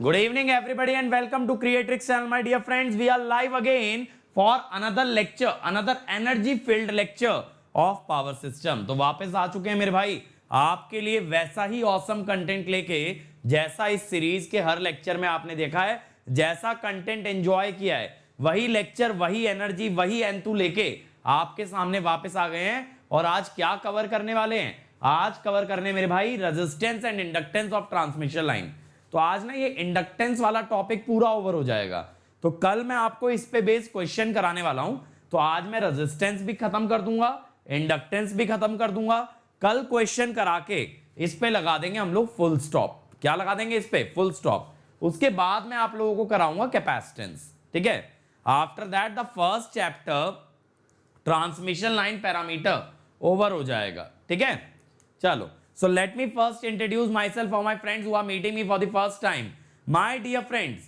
Good evening, everybody, and welcome to Creatrix channel, my dear friends. We are live again for another lecture, another energy-filled lecture of power system. तो वापस आ चुके हैं मेरे भाई आपके लिए वैसा ही awesome कंटेंट लेके जैसा इस सीरीज के हर लेक्चर में आपने देखा है, जैसा कंटेंट एंजॉय किया है, वही लेक्चर, वही एनर्जी, वही एंथू लेके आपके सामने वापस आ गए हैं। और आज क्या कवर करने वाले हैं? आज कवर करने मेरे भाई resistance and inductance of transmission line. तो आज ना ये इंडक्टेंस वाला टॉपिक पूरा ओवर हो जाएगा। तो कल मैं आपको इस पे बेस क्वेश्चन कराने वाला हूं। तो आज मैं रेजिस्टेंस भी खत्म कर दूंगा, इंडक्टेंस भी खत्म कर दूंगा। कल क्वेश्चन करा के इस पे लगा देंगे हम लोग फुल स्टॉप। क्या लगा देंगे इस पे? Full stop. उसके बाद मैं आप लोगों को कराऊंगा कैपेसिटेंस। ठीक है, after that the first chapter transmission line parameter over हो जाएगा। ठीक है, चलो। So let me first introduce myself for my friends who are meeting me for the first time. My dear friends,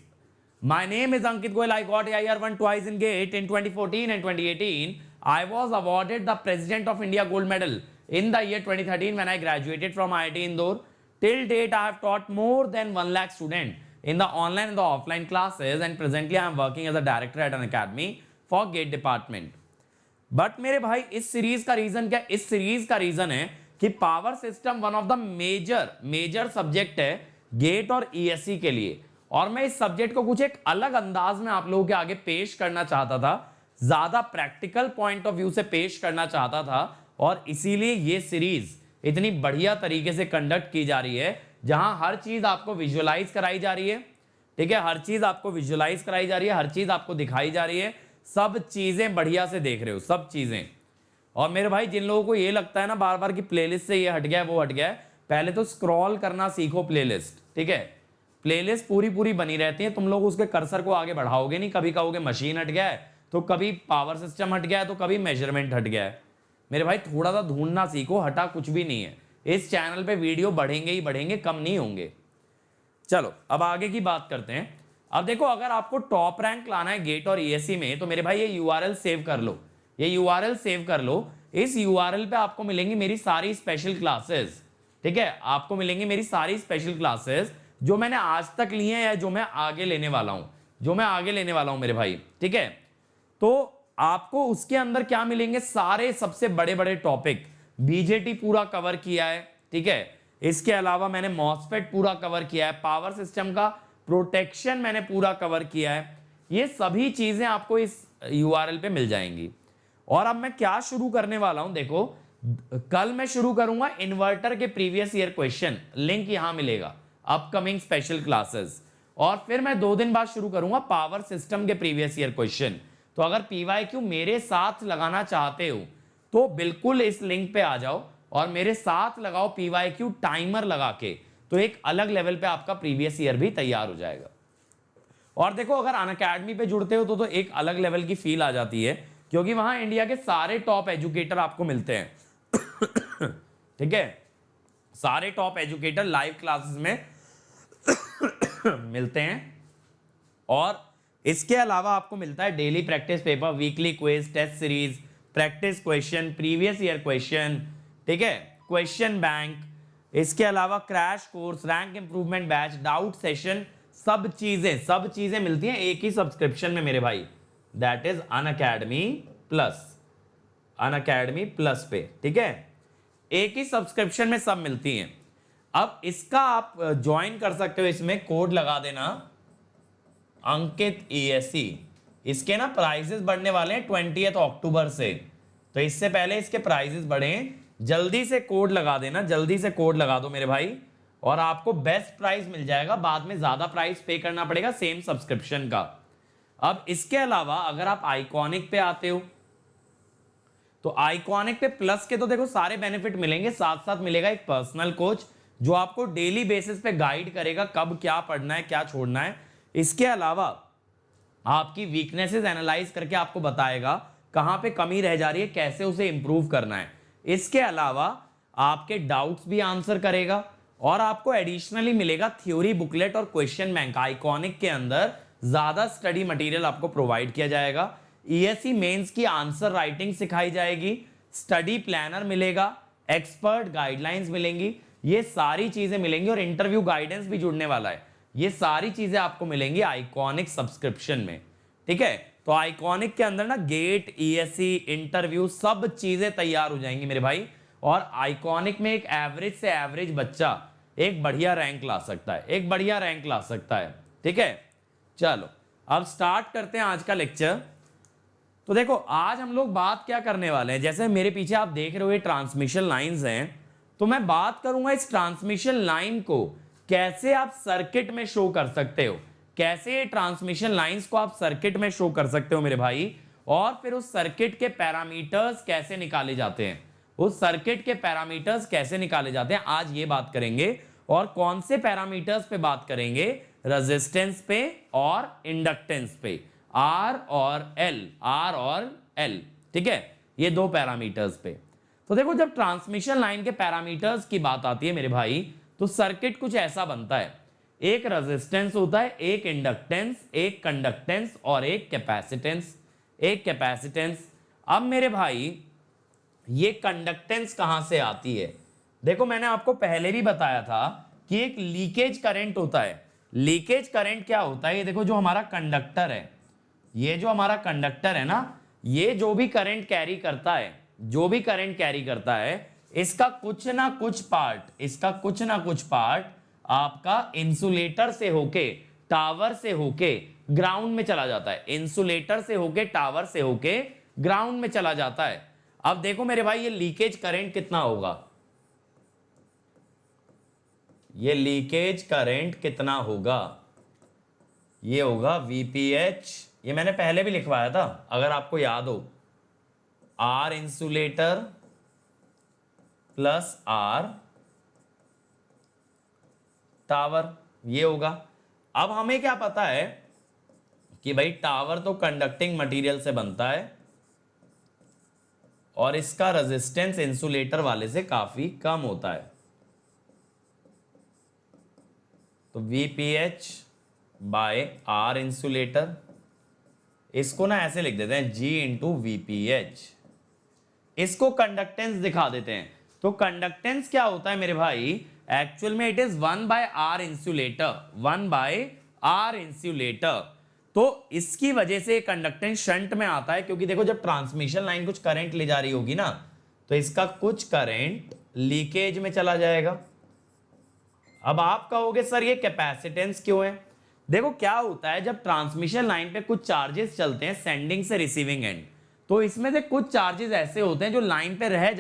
my name is Ankit Goyal. I got AIR1 twice in GATE in 2014 and 2018. I was awarded the President of India Gold Medal in the year 2013 when I graduated from IIT Indore. Till date, I have taught more than 1 lakh students in the online and the offline classes, and presently I am working as a director at an academy for GATE department. But मेरे भाई इस series का reason क्या? इस series का reason है कि power system one of the major subject है गेट और ईएससी के लिए। और मैं इस सब्जेक्ट को कुछ एक अलग अंदाज में आप लोगों के आगे पेश करना चाहता था, ज्यादा प्रैक्टिकल पॉइंट ऑफ व्यू से पेश करना चाहता था। और इसीलिए ये सीरीज इतनी बढ़िया तरीके से कंडक्ट की जा रही है, जहां हर चीज आपको विजुअलाइज कराई जा रही है। ठीक है, हर चीज आपको विजुअलाइज कराई जा रही है, हर चीज आपको दिखाई जा रही है, सब चीजें बढ़िया से देख रहे हो, सब चीजें। और मेरे भाई जिन लोगों को ये लगता है ना बार बार कि प्लेलिस्ट से ये हट गया है, वो हट गया है, पहले तो स्क्रॉल करना सीखो प्लेलिस्ट। ठीक है, प्लेलिस्ट पूरी बनी रहती है, तुम लोग उसके कर्सर को आगे बढ़ाओगे नहीं। कभी कहोगे मशीन हट गया है, तो कभी पावर सिस्टम हट गया है, तो कभी मेजरमेंट हट गया है। मेरे भाई थोड़ा सा ढूंढना सीखो, हटा कुछ भी नहीं है। इस चैनल पे वीडियो बढ़ेंगे ही बढ़ेंगे, कम नहीं होंगे। चलो अब आगे की बात करते हैं। अब देखो, अगर आपको टॉप रैंक लाना है गेट और ईएससी में, तो मेरे भाई ये यूआरएल सेव कर लो, ये यूआरएल सेव कर लो। इस यूआरएल पे आपको मिलेंगी मेरी सारी स्पेशल क्लासेस। ठीक है, आपको मिलेंगी मेरी सारी स्पेशल क्लासेस जो मैंने आज तक ली हैं या जो मैं आगे लेने वाला हूं, मेरे भाई। ठीक है, तो आपको उसके अंदर क्या मिलेंगे? सारे सबसे बड़े बड़े टॉपिक। बीजेटी पूरा कवर किया है। ठीक है, इसके अलावा मैंने मॉसफेट पूरा कवर किया है, पावर सिस्टम का प्रोटेक्शन मैंने पूरा कवर किया है। ये सभी चीजें आपको इस यूआरएल पे मिल जाएंगी। और अब मैं क्या शुरू करने वाला हूं, देखो कल मैं शुरू करूंगा इन्वर्टर के प्रीवियस ईयर क्वेश्चन, लिंक यहां मिलेगा, अपकमिंग स्पेशल क्लासेस। और फिर मैं 2 दिन बाद शुरू करूंगा पावर सिस्टम के प्रीवियस ईयर क्वेश्चन। तो अगर पीवाईक्यू मेरे साथ लगाना चाहते हो तो बिल्कुल इस लिंक पे आ जाओ और मेरे साथ लगाओ पीवाईक्यू टाइमर लगा के, तो एक अलग लेवल पे आपका प्रीवियस ईयर भी तैयार हो जाएगा। और देखो, अगर अनअकैडमी पे जुड़ते हो तो एक अलग लेवल की फील आ जाती है, क्योंकि वहां इंडिया के सारे टॉप एजुकेटर आपको मिलते हैं। ठीक है, सारे टॉप एजुकेटर लाइव क्लासेस में मिलते हैं। और इसके अलावा आपको मिलता है daily practice paper, weekly quiz, test series, practice question, previous year question, ठीक है, क्वेश्चन बैंक। इसके अलावा crash course, rank improvement batch, doubt session, सब चीजें मिलती हैं एक ही सब्सक्रिप्शन में मेरे भाई। दैट इज अनअकैडमी प्लस पे। ठीक है, एक ही सब्सक्रिप्शन में सब मिलती हैं। अब इसका आप ज्वाइन कर सकते हो, इसमें कोड लगा देना अंकित ईएससी। इसके ना प्राइजेस बढ़ने वाले हैं 20 अक्टूबर से, तो इससे पहले इसके प्राइजेस बढ़े, जल्दी से कोड लगा देना, जल्दी से कोड लगा दो मेरे भाई, और आपको बेस्ट प्राइस मिल जाएगा। बाद में ज्यादा प्राइस पे करना पड़ेगा सेम सब्सक्रिप्शन का। अब इसके अलावा अगर आप आइकॉनिक पे आते हो, तो आइकॉनिक पे प्लस के तो देखो सारे बेनिफिट मिलेंगे, साथ साथ मिलेगा एक पर्सनल कोच जो आपको डेली बेसिस पे गाइड करेगा कब क्या पढ़ना है, क्या छोड़ना है। इसके अलावा आपकी वीकनेसेस एनालाइज करके आपको बताएगा कहां पे कमी रह जा रही है, कैसे उसे इंप्रूव करना है। इसके अलावा आपके डाउट्स भी आंसर करेगा, और आपको एडिशनली मिलेगा थ्योरी बुकलेट और क्वेश्चन बैंक। आइकॉनिक के अंदर ज्यादा स्टडी मटेरियल आपको प्रोवाइड किया जाएगा। ईएससी मेंस की आंसर राइटिंग सिखाई जाएगी, स्टडी प्लानर मिलेगा, एक्सपर्ट गाइडलाइंस मिलेंगी, ये सारी चीजें मिलेंगी, और इंटरव्यू गाइडेंस भी जुड़ने वाला है। ये सारी चीजें आपको मिलेंगी आइकॉनिक सब्सक्रिप्शन में, ठीक है। तो आइकॉनिक के अंदर ना गेट, ईएससी, इंटरव्यू सब चीजें तैयार हो जाएंगी मेरे भाई। और आइकॉनिक में एक एवरेज से एवरेज बच्चा एक बढ़िया रैंक ला सकता है, एक बढ़िया रैंक ला सकता है, ठीक है। चलो अब स्टार्ट करते हैं आज का लेक्चर। तो देखो आज हम लोग बात क्या करने वाले हैं, जैसे मेरे पीछे आप देख रहे हो ये ट्रांसमिशन लाइंस हैं, तो मैं बात करूंगा इस ट्रांसमिशन लाइन को कैसे आप सर्किट में शो कर सकते हो, कैसे ये ट्रांसमिशन लाइंस को आप सर्किट में शो कर सकते हो मेरे भाई। और फिर उस सर्किट के पैरामीटर्स कैसे निकाले जाते हैं, उस सर्किट के पैरामीटर्स कैसे निकाले जाते हैं, आज ये बात करेंगे। और कौन से पैरामीटर्स पे बात करेंगे, रेजिस्टेंस पे और इंडक्टेंस पे, आर और एल, ठीक है, ये दो पैरामीटर्स पे। तो देखो जब ट्रांसमिशन लाइन के पैरामीटर्स की बात आती है मेरे भाई, तो सर्किट कुछ ऐसा बनता है, एक रेजिस्टेंस होता है, एक इंडक्टेंस, एक कंडक्टेंस और एक कैपेसिटेंस। अब मेरे भाई ये कंडक्टेंस कहां से आती है, देखो मैंने आपको पहले भी बताया था कि एक लीकेज करंट होता है। लीकेज करंट क्या होता है, ये देखो जो हमारा कंडक्टर है, ये जो हमारा कंडक्टर है ना, ये जो भी करंट कैरी करता है, जो भी करंट कैरी करता है, इसका कुछ ना कुछ पार्ट आपका इंसुलेटर से होके, टावर से होके ग्राउंड में चला जाता है, इंसुलेटर से होके, टावर से होके ग्राउंड में चला जाता है। अब देखो मेरे भाई ये लीकेज करंट कितना होगा, ये लीकेज करंट कितना होगा, ये होगा VPH, ये मैंने पहले भी लिखवाया था अगर आपको याद हो, R insulator plus R tower, ये होगा। अब हमें क्या पता है कि भाई टावर तो कंडक्टिंग मटेरियल से बनता है और इसका रेजिस्टेंस इंसुलेटर वाले से काफी कम होता है, तो VPH बाय R इंसुलेटर, इसको ना ऐसे लिख देते हैं G इंटू VPH, इसको कंडक्टेंस दिखा देते हैं। तो कंडक्टेंस क्या होता है मेरे भाई, एक्चुअल में it is 1 by R insulator, तो इसकी वजह से कंडक्टेंस शंट में आता है, क्योंकि देखो जब ट्रांसमिशन लाइन कुछ करंट ले जा रही होगी ना, तो इसका कुछ करंट लीकेज में चला जाएगा। अब आप कहोगे सर ये कैपेसिटेंस क्यों है, देखो क्या होता है जब ट्रांसमिशन लाइन पे कुछ चार्जेस चलते हैं सेंडिंग से रिसीविंग एंड, तो इसमें से कुछ चार्जेस ऐसे होते हैं जो लाइन पे रह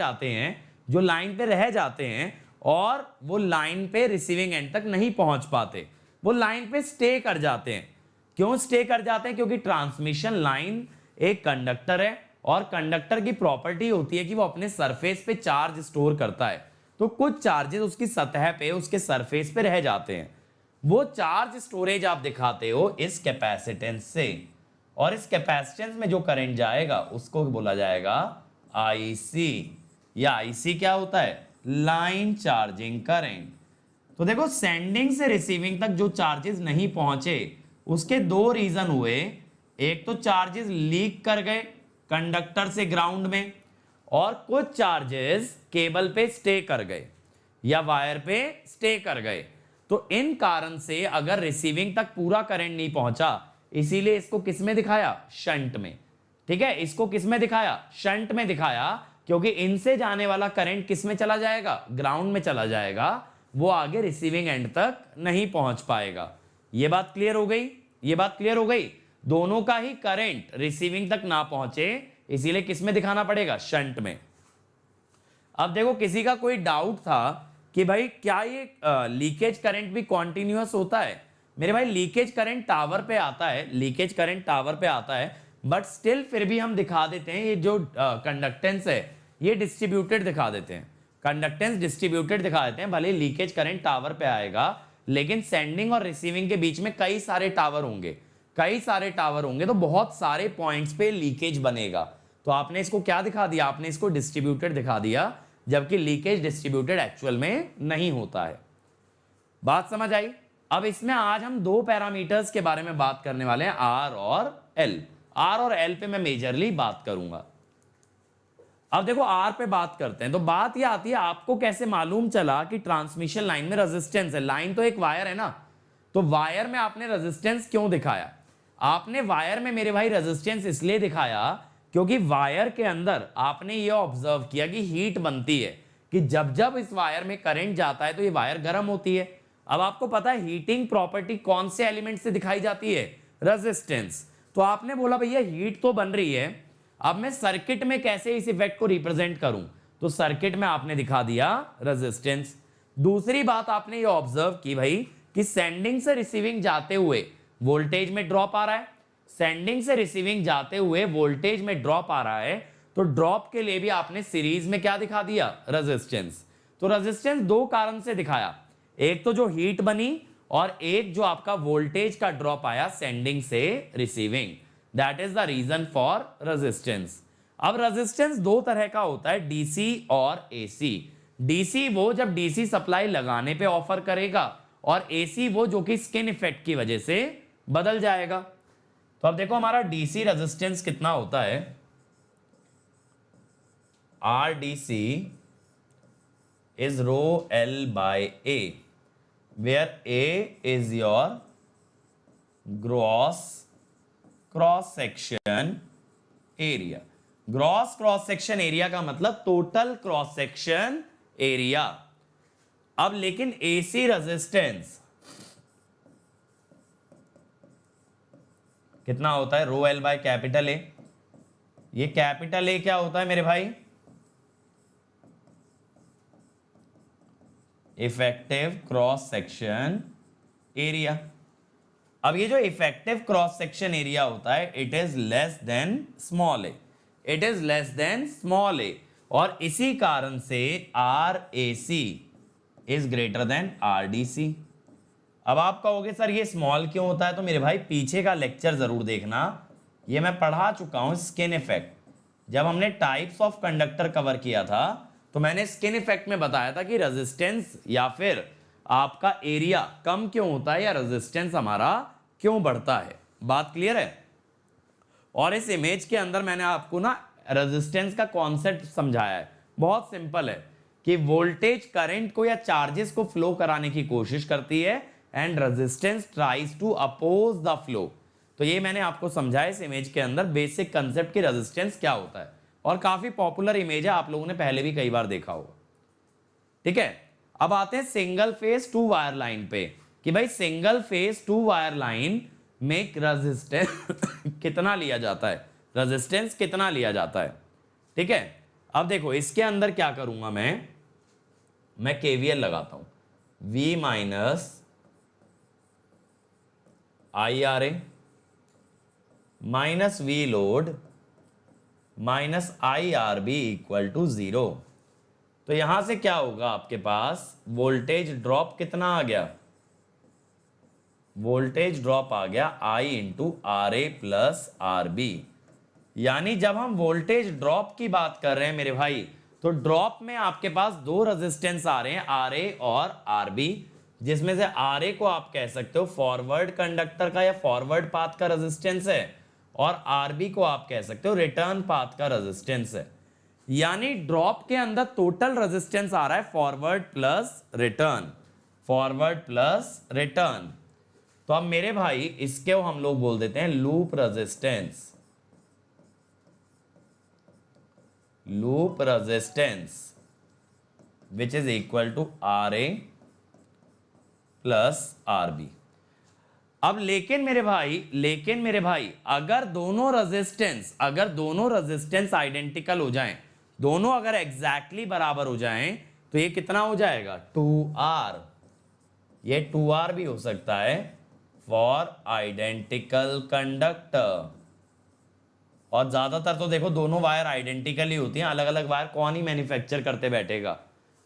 जाते हैं, और वो लाइन पे रिसीविंग एंड तक नहीं पहुंच पाते, वो लाइन पे स्टे कर जाते हैं। क्यों स्टे कर जाते हैं, क्योंकि ट्रांसमिशन लाइन एक कंडक्टर है और कंडक्टर की प्रॉपर्टी होती है कि वो अपने सरफेस पे चार्ज स्टोर करता है, तो कुछ चार्जेस उसकी सतह पे, उसके सरफेस पे रह जाते हैं, वो चार्ज स्टोरेज आप दिखाते हो इस कैपेसिटेंस से, और इस कैपेसिटेंस में जो करंट जाएगा उसको बोला जाएगा IC, या IC क्या होता है, लाइन चार्जिंग करंट। तो देखो सेंडिंग से रिसीविंग तक जो चार्जेस नहीं पहुंचे उसके दो रीजन हुए, एक तो चार्जेस लीक कर गए कंडक्टर से ग्राउंड में, और कुछ चार्जेस केबल पे स्टे कर गए या वायर पे स्टे कर गए। तो इन कारण से अगर रिसीविंग तक पूरा करंट नहीं पहुंचा, इसीलिए इसको किस में दिखाया, शंट में, ठीक है, इसको किस में दिखाया, शंट में दिखाया, क्योंकि इनसे जाने वाला करंट किस में चला जाएगा, ग्राउंड में चला जाएगा, वो आगे रिसीविंग एंड तक नहीं पहुंच पाएगा। ये बात क्लियर हो गई, ये बात क्लियर हो गई, दोनों का ही करंट रिसीविंग तक ना पहुंचे, इसीलिए किस में दिखाना पड़ेगा, शंट में। अब देखो किसी का कोई डाउट था कि भाई क्या ये लीकेज करंट भी कॉन्टिन्यूअस होता है, मेरे भाई लीकेज करंट टावर पे आता है, लीकेज करंट टावर पे आता है, बट स्टिल फिर भी हम दिखा देते हैं ये जो कंडक्टेंस है ये डिस्ट्रीब्यूटेड दिखा देते हैं, कंडक्टेंस डिस्ट्रीब्यूटेड दिखा देते हैं, भले लीकेज करंट टावर पे आएगा, लेकिन सेंडिंग और रिसीविंग के बीच में कई सारे टावर होंगे, तो बहुत सारे पॉइंट्स पे लीकेज बनेगा। तो आपने इसको क्या दिखा दिया, आपने इसको डिस्ट्रीब्यूटेड दिखा दिया, जबकि लीकेज डिस्ट्रीब्यूटेड एक्चुअल में नहीं होता है। बात समझ आई। अब इसमें आज हम दो पैरामीटर्स के बारे में बात करने वाले हैं, आर और एल पे मैं मेजरली बात करूंगा। अब देखो आर पे बात करते हैं, तो बात यह आती है आपको कैसे मालूम चला कि ट्रांसमिशन लाइन में रेजिस्टेंस है, लाइन तो एक वायर है ना, तो वायर में आपने रेजिस्टेंस क्यों दिखाया? आपने वायर में मेरे भाई रेजिस्टेंस इसलिए दिखाया क्योंकि वायर के अंदर आपने ये ऑब्जर्व किया कि हीट बनती है, कि जब जब इस वायर में करंट जाता है तो ये वायर गर्म होती है। अब आपको पता है हीटिंग प्रॉपर्टी कौन से एलिमेंट से दिखाई जाती है? रेजिस्टेंस। तो आपने बोला भैया हीट तो बन रही है, अब मैं सर्किट में कैसे इस इफेक्ट को रिप्रेजेंट करूं? तो सर्किट में आपने दिखा दिया रेजिस्टेंस। दूसरी बात आपने ये ऑब्जर्व की भाई कि सेंडिंग से रिसीविंग जाते हुए वोल्टेज में ड्रॉप आ रहा है, सेंडिंग से रिसीविंग जाते हुए वोल्टेज में ड्रॉप आ रहा है, तो ड्रॉप के लिए भी आपने सीरीज में क्या दिखा दिया? रेजिस्टेंस। तो रेजिस्टेंस दो कारण से दिखाया, एक तो जो हीट बनी और एक जो आपका वोल्टेज का ड्रॉप आया सेंडिंग से receiving, that is the reason for resistance. अब रेजिस्टेंस दो तरह का होता है, डीसी और एसी। डीसी वो जब डीसी सप्लाई लगाने पे ऑफर करेगा, और एसी वो जो कि स्किन इफेक्ट की वजह से बदल जाएगा। तो अब देखो हमारा डीसी रेजिस्टेंस कितना होता है, R D C is rho L by A, where A is your cross section area. Gross cross section area का मतलब टोटल क्रॉस सेक्शन एरिया। अब लेकिन एसी रेजिस्टेंस कितना होता है? Rho L by capital A. ये कैपिटल ए क्या होता है मेरे भाई? Effective cross section area. अब ये जो इफेक्टिव क्रॉस सेक्शन एरिया होता है, it is less than small A, it is less than small A, और इसी कारण से R A C is greater than R D C. अब आप कहोगे सर ये स्मॉल क्यों होता है? तो मेरे भाई पीछे का लेक्चर जरूर देखना, ये मैं पढ़ा चुका हूं स्किन इफेक्ट। जब हमने टाइप्स ऑफ कंडक्टर कवर किया था तो मैंने स्किन इफेक्ट में बताया था कि रेजिस्टेंस या फिर आपका एरिया कम क्यों होता है या रेजिस्टेंस हमारा क्यों बढ़ता है। बात क्लियर है? और इस इमेज के अंदर मैंने आपको ना रेजिस्टेंस का कॉन्सेप्ट समझाया है, बहुत सिंपल है कि वोल्टेज करंट को या चार्जेस को फ्लो कराने की कोशिश करती है and resistance tries to oppose the flow. तो ये मैंने आपको समझाया इस इमेज के अंदर बेसिक कंसेप्ट की रेजिस्टेंस क्या होता है, और काफी पॉपुलर इमेज है, आप लोगों ने पहले भी कई बार देखा होगा। ठीक है, अब आते हैं single phase two wire line पे कि भाई single phase two wire line में रेजिस्टेंस कितना लिया जाता है, रेजिस्टेंस कितना लिया जाता है। ठीक है, अब देखो इसके अंदर क्या करूंगा मैं केवीएल लगाता हूं, V minus I R A minus V load minus I R B equal to 0। तो यहां से क्या होगा, आपके पास वोल्टेज ड्रॉप कितना आ गया? वोल्टेज ड्रॉप आ गया I into R A plus R B. यानी जब हम वोल्टेज ड्रॉप की बात कर रहे हैं मेरे भाई, तो ड्रॉप में आपके पास दो रेजिस्टेंस आ रहे हैं, आर ए और आर बी, जिसमें से आर ए को आप कह सकते हो फॉरवर्ड कंडक्टर का या फॉरवर्ड पाथ का रेजिस्टेंस है, और आर बी को आप कह सकते हो रिटर्न पाथ का रेजिस्टेंस है। यानी ड्रॉप के अंदर टोटल रेजिस्टेंस आ रहा है forward plus return, forward plus return. तो अब मेरे भाई इसके हम लोग बोल देते हैं loop resistance, loop resistance which is equal to R A plus R B. अब लेकिन मेरे भाई अगर दोनों रेजिस्टेंस आइडेंटिकल हो जाएं, दोनों अगर एग्जैक्टली बराबर हो जाएं, तो ये कितना हो जाएगा? 2R। ये 2R भी हो सकता है फॉर आइडेंटिकल कंडक्टर। और ज्यादातर तो देखो दोनों वायर आइडेंटिकल ही होती हैं, अलग अलग वायर कौन ही मैन्युफैक्चर करते बैठेगा।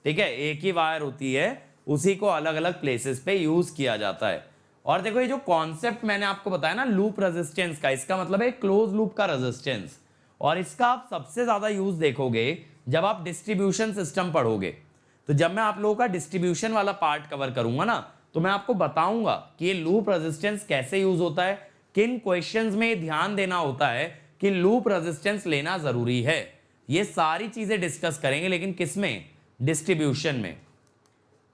ठीक है, एक ही वायर होती है, उसी को अलग अलग प्लेसेस पे यूज किया जाता है। और देखो ये जो कॉन्सेप्ट मैंने आपको बताया ना लूप रेजिस्टेंस का, इसका मतलब है क्लोज लूप का रेजिस्टेंस, और इसका आप सबसे ज्यादा यूज देखोगे जब आप डिस्ट्रीब्यूशन सिस्टम पढ़ोगे। तो जब मैं आप लोगों का डिस्ट्रीब्यूशन वाला पार्ट कवर करूंगा ना, तो मैं आपको बताऊंगा कि ये लूप रेजिस्टेंस कैसे यूज होता है, किन क्वेश्चंस में ध्यान देना होता है कि लूप रेजिस्टेंस लेना जरूरी है। ये सारी चीजें डिस्कस करेंगे, लेकिन किसमें? डिस्ट्रीब्यूशन में।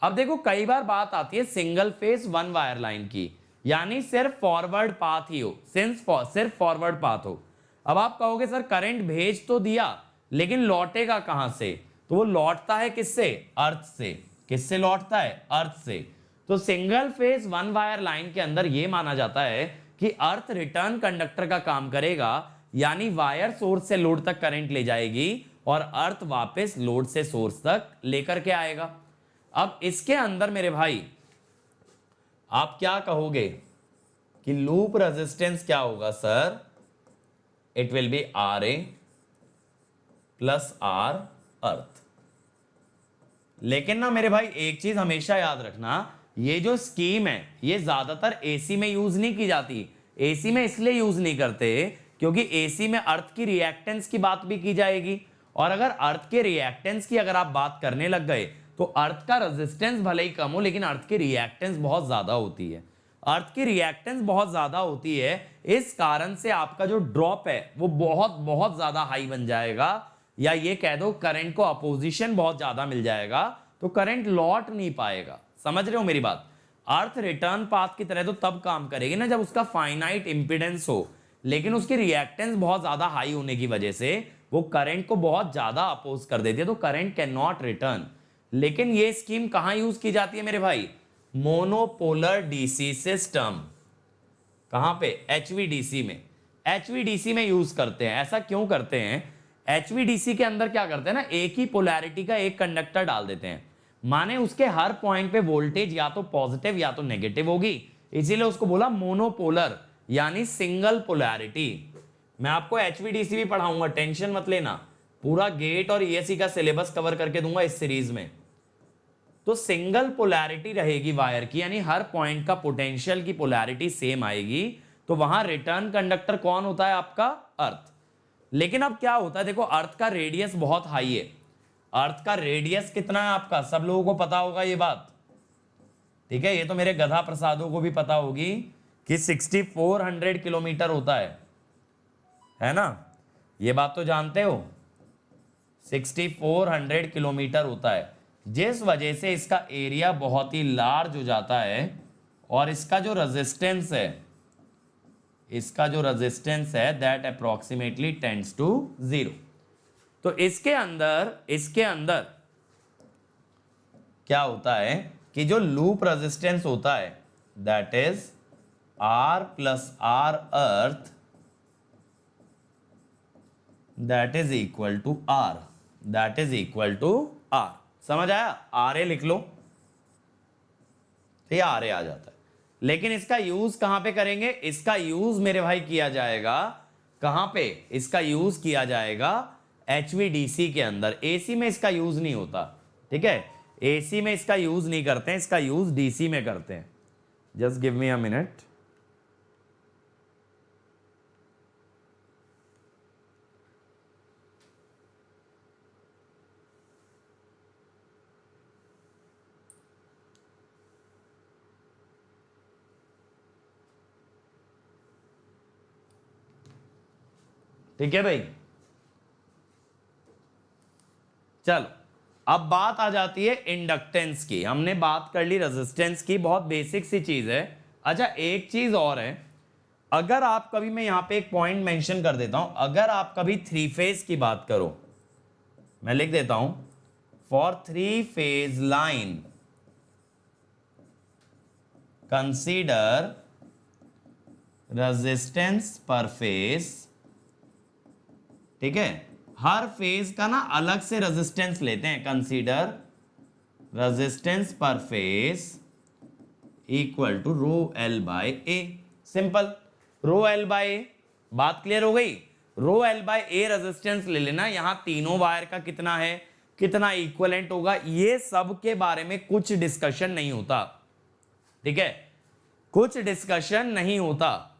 अब देखो कई बार बात आती है single phase one wire line की, यानी सिर्फ फॉरवर्ड पाथ ही हो, सिर्फ फॉरवर्ड पाथ हो। अब आप कहोगे सर करंट भेज तो दिया लेकिन लौटेगा कहां से? तो वो लौटता है किससे? अर्थ से। किससे लौटता है? अर्थ से। तो single phase one wire line के अंदर यह माना जाता है कि अर्थ रिटर्न कंडक्टर का काम करेगा, यानी वायर सोर्स से लोड तक करंट ले जाएगी और अर्थ वापस लोड से सोर्स तक लेकर के आएगा। अब इसके अंदर मेरे भाई आप क्या कहोगे कि लूप रेजिस्टेंस क्या होगा sir? It will be R A plus R earth. लेकिन ना मेरे भाई एक चीज हमेशा याद रखना, ये जो स्कीम है ये ज्यादातर एसी में यूज नहीं की जाती। एसी में इसलिए यूज नहीं करते क्योंकि एसी में अर्थ की रिएक्टेंस की बात भी की जाएगी, और अगर अर्थ के रिएक्टेंस की अगर आप बात करने लग गए तो अर्थ का रेजिस्टेंस भले ही कम हो लेकिन अर्थ की रिएक्टेंस बहुत ज्यादा होती है। अर्थ की रिएक्टेंस बहुत ज्यादा होती है, इस कारण से आपका जो ड्रॉप है वो बहुत बहुत ज्यादा हाई बन जाएगा, या ये कह दो करंट को अपोजिशन बहुत ज्यादा मिल जाएगा, तो करंट लौट नहीं पाएगा। समझ रहे हो मेरी बात? अर्थ रिटर्न पाथ की तरह तो तब काम करेगी ना जब उसका फाइनाइट इंपीडेंस हो, लेकिन उसकी रिएक्टेंस बहुत ज्यादा हाई होने की वजह से वो करंट को बहुत ज्यादा अपोज कर देती है, तो करंट कैन नॉट रिटर्न। लेकिन ये स्कीम कहां यूज की जाती है मेरे भाई? Monopolar DC system. कहां पे? एचवीडीसी में। एचवीडीसी में यूज करते हैं। ऐसा क्यों करते हैं? एचवीडीसी के अंदर क्या करते हैं ना, एक ही पोलैरिटी का एक कंडक्टर डाल देते हैं, माने उसके हर पॉइंट पे वोल्टेज या तो पॉजिटिव या तो नेगेटिव होगी, इसीलिए उसको बोला मोनोपोलर यानी सिंगल पोलैरिटी। मैं आपको एचवीडीसी भी पढ़ाऊंगा, टेंशन मत लेना, पूरा गेट और ईएससी का सिलेबस कवर करके दूंगा इस सीरीज में। तो सिंगल पोलैरिटी रहेगी वायर की, यानी हर पॉइंट का पोटेंशियल की पोलैरिटी सेम आएगी, तो वहां रिटर्न कंडक्टर कौन होता है? आपका अर्थ। लेकिन अब क्या होता है, देखो अर्थ का रेडियस बहुत हाई है। अर्थ का रेडियस कितना है आपका? सब लोगों को पता होगा ये बात, ठीक है? ये तो मेरे गधा प्रसादों को भी पता होगी कि 6400 किलोमीटर होता है ना? ये बात तो जानते हो, 6400 किलोमीटर होता है, जिस वजह से इसका एरिया बहुत ही लार्ज हो जाता है, और इसका जो रेजिस्टेंस है दैट अप्रोक्सीमेटली टेंड्स टू 0। तो इसके अंदर क्या होता है कि जो लूप रेजिस्टेंस होता है that is R plus R earth that is equal to R, समझ आया? RA लिख लो तो ये RA आ जाता है। लेकिन इसका यूज कहां पे करेंगे? इसका यूज मेरे भाई किया जाएगा कहां पे? इसका यूज किया जाएगा HVDC के अंदर। AC में इसका यूज नहीं होता, ठीक है? AC में इसका यूज नहीं करते हैं, इसका यूज DC में करते हैं। Just give me a minute. ठीक है भाई, चलो अब बात आ जाती है इंडक्टेंस की। हमने बात कर ली रेजिस्टेंस की, बहुत बेसिक सी चीज है। अच्छा एक चीज और है, अगर आप कभी, मैं यहां पे एक पॉइंट मेंशन कर देता हूं, अगर आप कभी थ्री फेज की बात करो, मैं लिख देता हूं for three phase line consider resistance per phase, ठीक है? हर फेज का ना अलग से रेजिस्टेंस लेते हैं, consider resistance per phase equal to rho L by A. Simple, rho L by A. बात क्लियर हो गई? Rho L by A resistance ले लेना। यहां तीनों वायर का कितना है, कितना इक्विवेलेंट होगा, ये सब के बारे में कुछ डिस्कशन नहीं होता, ठीक है? कुछ डिस्कशन नहीं होता।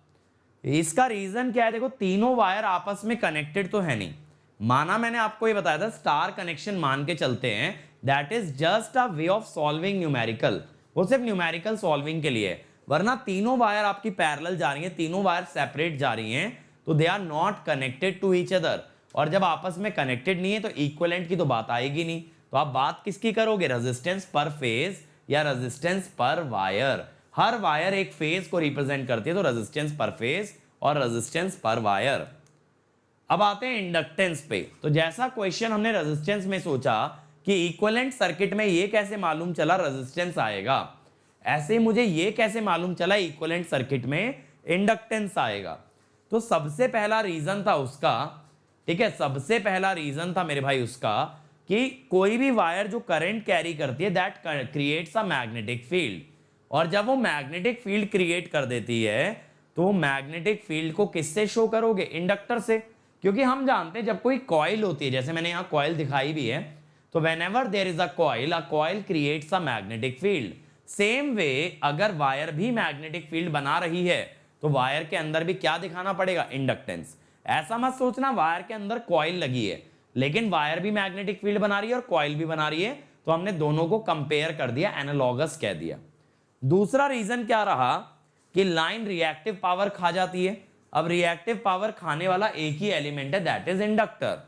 इसका रीजन क्या है? देखो तीनों वायर आपस में कनेक्टेड तो है नहीं, माना मैंने आपको ये बताया था स्टार कनेक्शन मान के चलते हैं, that is just a way of solving numerical, वो सिर्फ न्यूमेरिकल सॉल्विंग के लिए है। वरना तीनों वायर आपकी पैरेलल जा रही हैं, तीनों वायर सेपरेट जा रही हैं, तो they are not connected to each other. और जब आपस में कनेक्टेड नहीं है तो इक्विवेलेंट की तो बात आएगी नहीं। तो आप बात किसकी करोगे? रेजिस्टेंस पर फेज या रेजिस्टेंस पर वायर। हर वायर एक फेज को रिप्रेजेंट करती है, तो रेजिस्टेंस पर फेज और रेजिस्टेंस पर वायर। अब आते हैं इंडक्टेंस पे। तो जैसा क्वेश्चन हमने रेजिस्टेंस में सोचा कि इक्विवेलेंट सर्किट में ये कैसे मालूम चला रेजिस्टेंस आएगा, ऐसे ही मुझे ये कैसे मालूम चला इक्विवेलेंट सर्किट में इंडक्टेंस आएगा। तो सबसे पहला रीजन था उसका, ठीक है, सबसे पहला रीजन था मेरे भाई उसका कि कोई भी वायर जो करंट कैरी करती है that creates a magnetic field, और जब वो मैग्नेटिक फील्ड क्रिएट कर देती है तो मैग्नेटिक फील्ड को किससे शो करोगे, इंडक्टर से। क्योंकि हम जानते हैं जब कोई कॉइल होती है, जैसे मैंने यहाँ कॉइल दिखाई भी है, तो whenever there is a coil creates a magnetic field. Same way अगर वायर भी मैग्नेटिक फील्ड बना रही है तो वायर के अंदर भी क्या दिखाना पड़ेगा, इंडक्टेंस। ऐसा मत सोचना वायर के अंदर कॉइल लगी है लेकिन वायर भी मैग्नेटिक फील्ड बना रही है और कॉइल भी बना रही है, तो हमने दोनों को कंपेयर कर दिया, एनालॉगस कह दिया। दूसरा रीजन क्या रहा कि लाइन रिएक्टिव पावर खा जाती है। अब रिएक्टिव पावर खाने वाला एक ही एलिमेंट है, दैट इज इंडक्टर।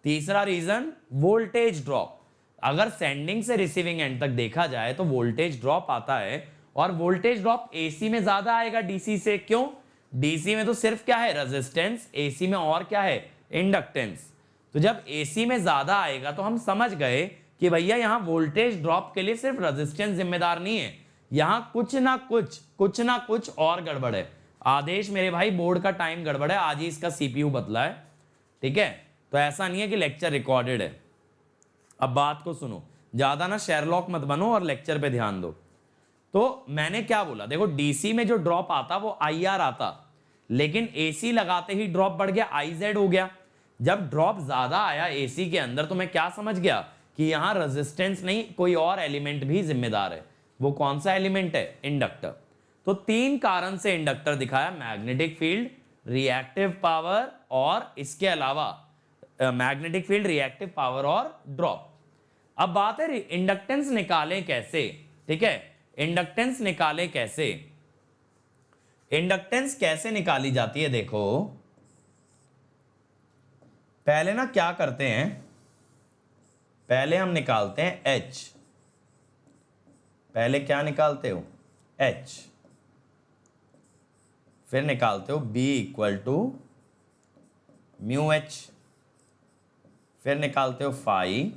तीसरा रीजन वोल्टेज ड्रॉप। अगर सेंडिंग से रिसीविंग एंड तक देखा जाए तो वोल्टेज ड्रॉप आता है, और वोल्टेज ड्रॉप एसी में ज्यादा आएगा डीसी से। क्यों, डीसी में तो सिर्फ क्या है, रेजिस्टेंस, एसी में और क्या है, इंडक्टेंस। तो जब एसी में ज्यादा आएगा तो हम समझ गए कि भैया यहां वोल्टेज ड्रॉप के लिए सिर्फ रेजिस्टेंस जिम्मेदार नहीं है, यहां कुछ ना कुछ और गड़बड़ है। आदेश मेरे भाई बोर्ड का टाइम गड़बड़ है, आज ही इसका सीपीयू बदला है, ठीक है। तो ऐसा नहीं है कि लेक्चर रिकॉर्डेड है। अब बात को सुनो, ज्यादा ना शेरलॉक मत बनो और लेक्चर पे ध्यान दो। तो मैंने क्या बोला, देखो डीसी में जो ड्रॉप आता वो आईआर आता, लेकिन एसी लगाते ही ड्रॉप बढ़ गया, आईजेड हो गया। जब ड्रॉप ज्यादा आया एसी के अंदर तो मैं क्या समझ गया कि यहां रेजिस्टेंस नहीं कोई और एलिमेंट भी जिम्मेदार है। वो कौन सा एलिमेंट है, इंडक्टर। तो तीन कारण से इंडक्टर दिखाया, मैग्नेटिक फील्ड, रिएक्टिव पावर, और इसके अलावा मैग्नेटिक फील्ड, रिएक्टिव पावर और ड्रॉप। अब बात है इंडक्टेंस निकालें कैसे, ठीक है। इंडक्टेंस निकाले कैसे, इंडक्टेंस कैसे निकाली जाती है, देखो पहले ना क्या करते हैं, पहले हम निकालते हैं H। पहले क्या निकालते हो, H, फिर निकालते हो B equal to mu H, फिर निकालते हो phi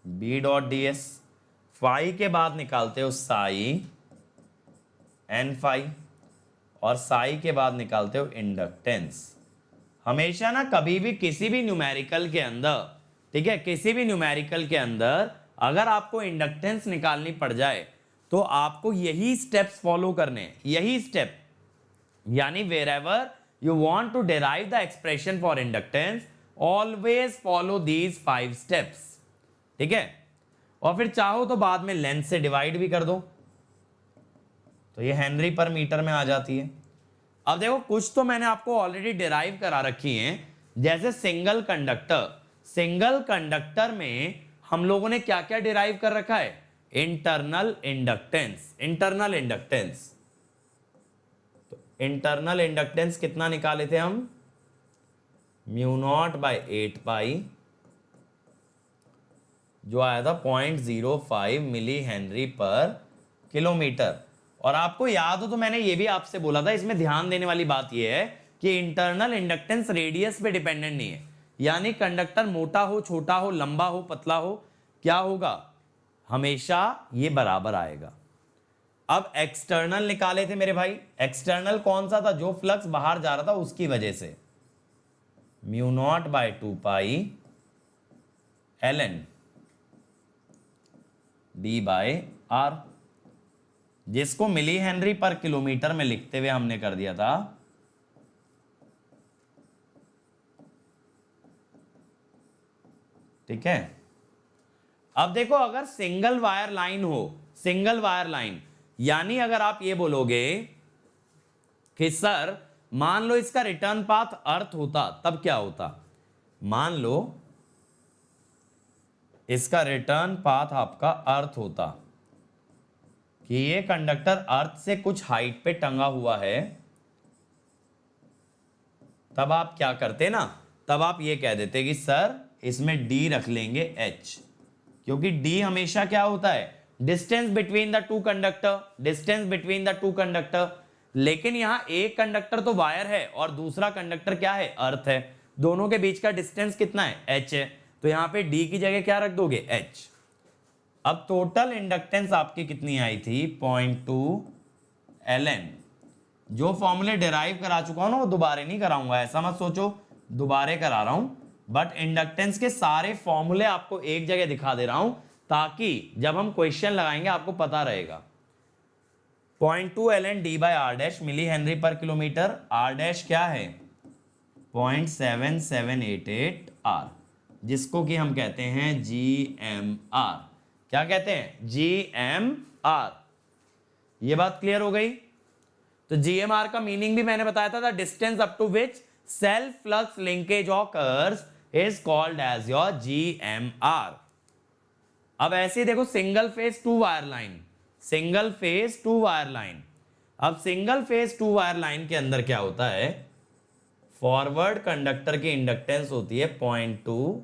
B dot D S, phi के बाद निकालते हो साई एन फाई, और साई के बाद निकालते हो इंडक्टेंस। हमेशा ना कभी भी किसी भी न्यूमेरिकल के अंदर, ठीक है, किसी भी न्यूमेरिकल के अंदर अगर आपको इंडक्टेंस निकालनी पड़ जाए तो आपको यही स्टेप्स फॉलो करने, यही स्टेप, यानी wherever you want to derive the expression for inductance always follow these 5 steps, ठीक है। और फिर चाहो तो बाद में लेंथ से डिवाइड भी कर दो, तो ये हेनरी पर मीटर में आ जाती है। अब देखो कुछ तो मैंने आपको ऑलरेडी डिराइव करा रखी हैं, जैसे सिंगल कंडक्टर। सिंगल कंडक्टर में हम लोगों ने क्या क्या डिराइव कर रखा है, इंटरनल इंडक्टेंस। इंटरनल इंडक्टेंस, तो इंटरनल इंडक्टेंस कितना निकाले थे हम, म्यू नॉट बाई 8 पाई, जो आया था 0.05 मिली हेनरी पर किलोमीटर। और आपको याद हो तो मैंने ये भी आपसे बोला था, इसमें ध्यान देने वाली बात यह है कि इंटरनल इंडक्टेंस रेडियस पे डिपेंडेंट नहीं है, यानी कंडक्टर मोटा हो, छोटा हो, लंबा हो, पतला हो, क्या होगा, हमेशा ये बराबर आएगा। अब एक्सटर्नल निकाले थे मेरे भाई, एक्सटर्नल कौन सा था, जो फ्लक्स बाहर जा रहा था उसकी वजह से, mu naught by 2 pi L N D by R, जिसको मिली हेनरी पर किलोमीटर में लिखते हुए हमने कर दिया था ठीक है। अब देखो अगर सिंगल वायर लाइन हो, सिंगल वायर लाइन, यानी अगर आप ये बोलोगे कि सर मान लो इसका रिटर्न पाथ अर्थ होता, तब क्या होता, मान लो इसका रिटर्न पाथ आपका अर्थ होता कि ये कंडक्टर अर्थ से कुछ हाइट पे टंगा हुआ है, तब आप क्या करते ना, तब आप ये कह देते कि सर इसमें D रख लेंगे H, क्योंकि डी हमेशा क्या होता है, distance between the two conductor, distance between the two conductor. लेकिन यहां एक कंडक्टर तो वायर है और दूसरा कंडक्टर क्या है, अर्थ है। दोनों के बीच का डिस्टेंस कितना है, एच है। तो यहां पे डी की जगह क्या रख दोगे, एच। अब टोटल इंडक्टेंस आपकी कितनी आई थी, 0.2 ln। जो फॉर्मूले डिराइव करा चुका हूं ना वो दोबारा नहीं कराऊंगा, ऐसा मत सोचो दोबारा करा रहा हूं, बट इंडक्टेंस के सारे फॉर्मूले आपको एक जगह दिखा दे रहा हूं ताकि जब हम क्वेश्चन लगाएंगे आपको पता रहेगा। 0.2 ln d by R dash millihenry per kilometre. R dash क्या है, 0.7788 आर, जिसको कि हम कहते हैं GMR। क्या कहते हैं, GMR। ये बात क्लियर हो गई। तो GMR का मीनिंग भी मैंने बताया था, the distance up to which self flux linkage occurs is called as your GMR। अब ऐसे ही देखो single phase two wire line, single phase two wire line. अब single phase two wire line के अंदर क्या होता है, फॉरवर्ड कंडक्टर की इंडक्टेंस होती है 0.2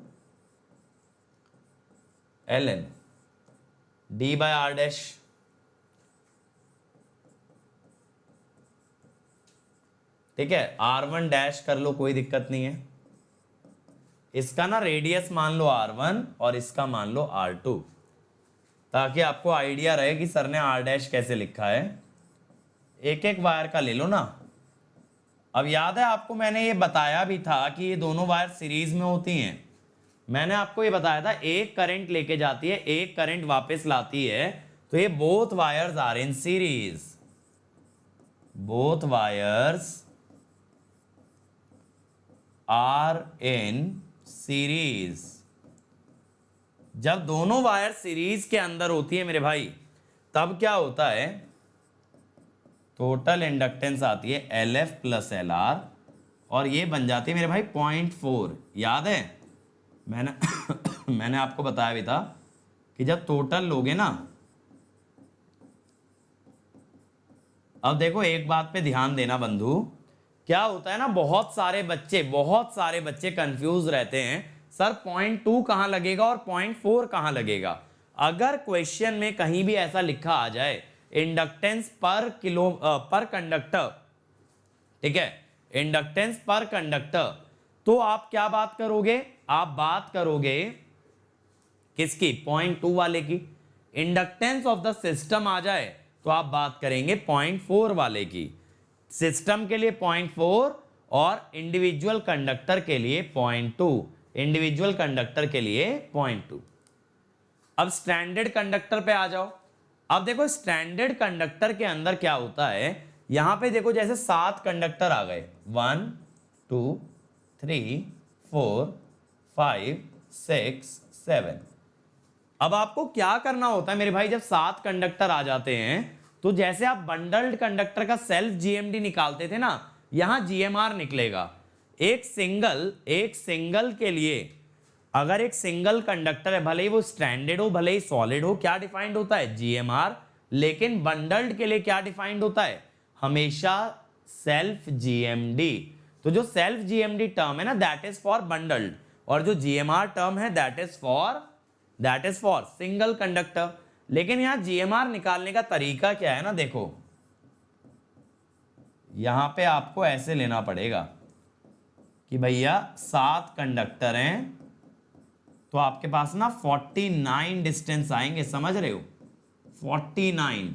ln d by R dash. ठीक है, R1 डैश कर लो, कोई दिक्कत नहीं है। इसका ना रेडियस मान लो R1 और इसका मान लो R2, ताकि आपको आइडिया रहे कि सर ने R डैश कैसे लिखा है। एक एक वायर का ले लो ना। अब याद है आपको मैंने ये बताया भी था कि ये दोनों वायर सीरीज में होती हैं। मैंने आपको ये बताया था, एक करंट लेके जाती है, एक करंट वापस लाती है, तो ये both wires are in series, both wires are in series. जब दोनों वायर सीरीज के अंदर होती है मेरे भाई, तब क्या होता है, टोटल इंडक्टेंस आती है LF प्लस LR, और ये बन जाती है मेरे भाई 0.4। याद है मैंने मैंने आपको बताया भी था कि जब टोटल लोगे ना, अब देखो एक बात पे ध्यान देना बंधु, क्या होता है ना, बहुत सारे बच्चे कंफ्यूज रहते हैं, सर 0.2 कहां लगेगा और 0.4 कहां लगेगा। अगर क्वेश्चन में कहीं भी ऐसा लिखा आ जाए इंडक्टेंस पर कंडक्टर, ठीक है, इंडक्टेंस पर कंडक्टर, तो आप क्या बात करोगे, आप बात करोगे किसकी, 0.2 वाले की। इंडक्टेंस ऑफ द सिस्टम आ जाए तो आप बात करेंगे 0.4 वाले की। सिस्टम के लिए 0.4 और इंडिविजुअल कंडक्टर के लिए 0.2, इंडिविजुअल कंडक्टर के लिए 0.2। अब स्टैंडर्ड कंडक्टर पे आ जाओ। अब देखो स्टैंडर्ड कंडक्टर के अंदर क्या होता है, यहां पे देखो जैसे 7 कंडक्टर आ गए, 1 2 3 4 5 6 7। अब आपको क्या करना होता है मेरे भाई, जब 7 कंडक्टर आ जाते हैं तो जैसे आप बंडल्ड कंडक्टर का सेल्फ GMD निकालते थे ना, यहां GMR निकलेगा। एक सिंगल के लिए अगर एक सिंगल कंडक्टर है, भले ही वो स्ट्रैंडेड हो भले ही सॉलिड हो, क्या डिफाइंड होता है, GMR। लेकिन बंडल्ड के लिए क्या डिफाइंड होता है, हमेशा सेल्फ GMD। तो जो सेल्फ GMD टर्म है ना, दैट इज फॉर बंडल्ड, और जो GMR टर्म है that is for single conductor. लेकिन यहां GMR निकालने का तरीका क्या है ना, देखो यहां पे आपको ऐसे लेना पड़ेगा कि भैया 7 कंडक्टर हैं तो आपके पास ना 49 डिस्टेंस आएंगे, समझ रहे हो, 49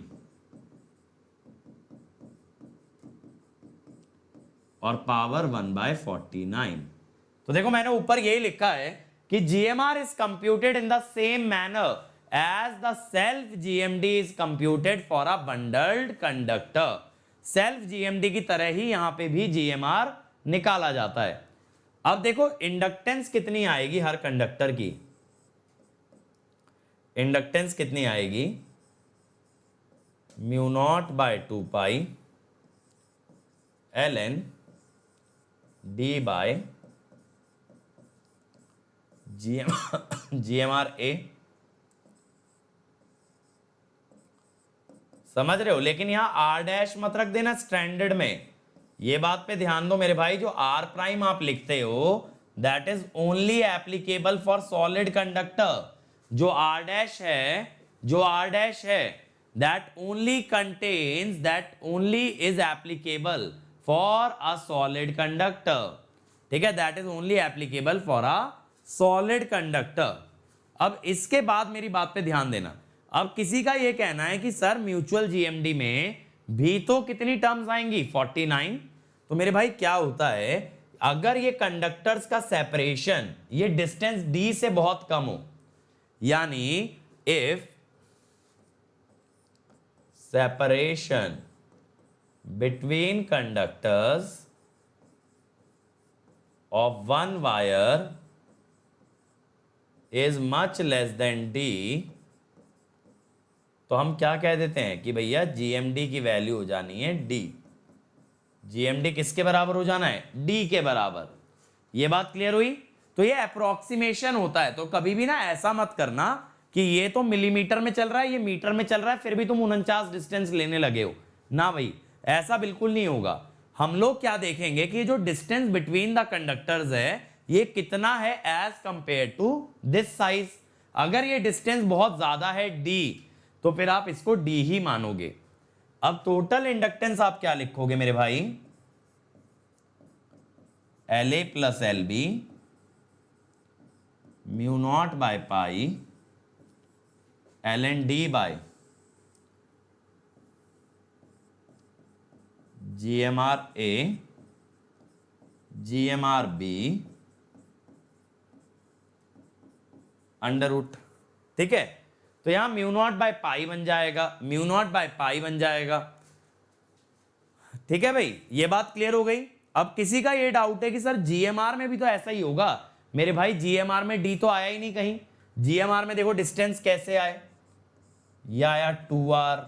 और पावर 1/49। तो देखो मैंने ऊपर यही लिखा है कि GMR is computed in the same manner as the self GMD is computed for a bundled conductor. Self GMD की तरह ही यहां पे भी GMR निकाला जाता है। अब देखो इंडक्टेंस कितनी आएगी हर कंडक्टर की, इंडक्टेंस कितनी आएगी, μ0/2 pi ln d by GMR A। समझ रहे हो, लेकिन यहां R डैश मत रख देना स्टैंडर्ड में। ये बात पे ध्यान दो मेरे भाई, जो R प्राइम आप लिखते हो that is only applicable for solid conductor. जो R डैश है that only is applicable for a solid conductor, ठीक है, that is only applicable for a solid conductor। अब इसके बाद मेरी बात पे ध्यान देना। अब किसी का ये कहना है कि सर म्यूचुअल जीएमडी में भी तो कितनी टर्म्स आएंगी 49। तो मेरे भाई क्या होता है, अगर ये कंडक्टर्स का सेपरेशन ये डिस्टेंस d से बहुत कम हो, यानी if separation between conductors of one wire is much less than d, तो हम क्या कह देते हैं कि भैया जीएमडी की वैल्यू हो जानी है d। जीएमडी किसके बराबर हो जाना है, d के बराबर। ये बात क्लियर हुई। तो ये अप्रोक्सीमेशन होता है, तो कभी भी ना ऐसा मत करना कि ये तो मिलीमीटर में चल रहा है, ये मीटर में चल रहा है, फिर भी तुम 49 डिस्टेंस लेने लगे हो ना भाई, ऐसा बिल्कुल नहीं होगा। हम लोग क्या देखेंगे कि जो डिस्टेंस बिटवीन द कंडक्टर्स है ये कितना है as compare to this size. अगर ये डिस्टेंस बहुत ज्यादा है d, तो फिर आप इसको d ही मानोगे। अब टोटल इंडक्टेंस आप क्या लिखोगे मेरे भाई, LA plus LB mu naught by pi ln d by GMR A GMR B under root, ठीक है। तो यहां म्यू नॉट बाय पाई बन जाएगा, म्यू नॉट बाय पाई बन जाएगा, ठीक है भाई, ये बात क्लियर हो गई। अब किसी का ये डाउट है कि सर जीएमआर में भी तो ऐसा ही होगा। मेरे भाई जीएमआर में डी तो आया ही नहीं कहीं। जीएमआर में देखो डिस्टेंस कैसे आए, ये आया 2r,